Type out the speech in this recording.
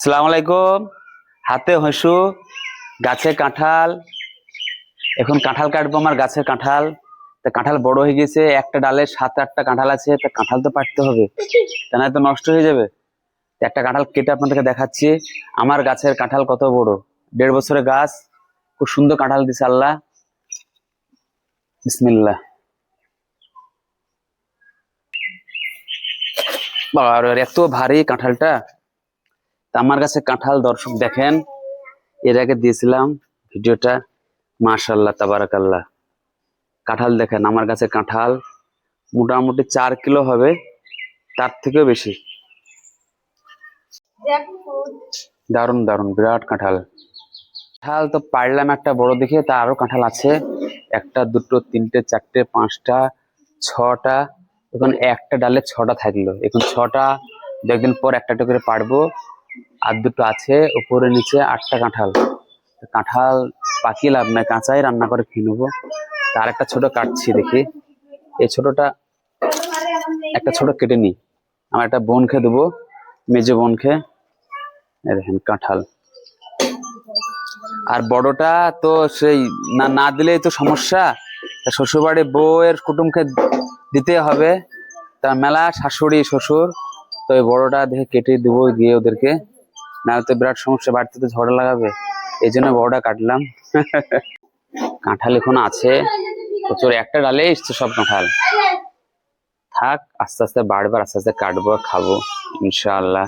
আসসালামু আলাইকুম। হাতে হইসু, গাছে কাঁঠাল। এখন কাঁঠাল কাটবো, আমার গাছের কাঁঠাল। তা কাঁঠাল বড় হয়ে গেছে, একটা ডালে 7-8টা কাঁঠাল আছে। তা কাঁঠাল তো পাড়তে হবে, তা নয় তো নষ্ট হয়ে যাবে। তা একটা কাঁঠাল কেটে আপনাদেরকে দেখাচ্ছি। আমার গাছের কাঁঠাল কত বড়, 1.5 বছরের গাছ। খুব সুন্দর কাঁঠাল দিছে আল্লাহ। বিসমিল্লাহ। বাবা রে, এত ভারী কাঁঠালটা। তা আমার কাছে কাঁঠাল দর্শক দেখেন, এর আগে দিয়েছিলাম ভিডিওটা। মাশাআল্লাহ তাবারাকাল্লাহ। কাঁঠাল দেখেন, আমার কাছে কাঁঠাল মোটামুটি 4 কিলো হবে, তার থেকেও বেশি। দারুণ দারুণ, বিরাট কাঁঠাল। কাঁঠাল তো পারলাম একটা বড় দেখে, তা আরো কাঁঠাল আছে। একটা, দুটো, তিনটে, চারটে, পাঁচটা, ছটা। এখন একটা ডালে 6টা থাকলো, এখন 6টা। 2 একদিন পর একটা একটা করে পারবো। আর দুটো আছে উপরে নিচে, 8টা কাঁঠাল। কাঁঠাল পাকিয়ে লাভ নাই, কাঁচাই রান্না করে খেয়ে নেবো। তার একটা ছোট কাটছি দেখি। এই ছোটটা, একটা ছোট কেটে নি, আমার একটা বোনকে দেবো, মেজো বোনকে। এই দেখেন কাঁঠাল। আর বড়টা তো সেই না না দিলেই তো সমস্যা। তা শ্বশুরবাড়ি বউয়ের কুটুমকে দিতে হবে। তা মেলা শাশুড়ি শ্বশুর, তো এই বড়টা দেখে কেটে দেবো গিয়ে ওদেরকে। না তো বিরাট সমস্যা, বাড়িতে তো ঝড় লাগাবে। এই জন্য বড়টা কাটলাম। কাঁঠাল এখন আছে প্রচুর, একটা ডালে এসছে সব কাঁঠাল। থাক, আস্তে আস্তে বাড়বে, আস্তে আস্তে কাটবো, খাবো ইনশাআল্লাহ।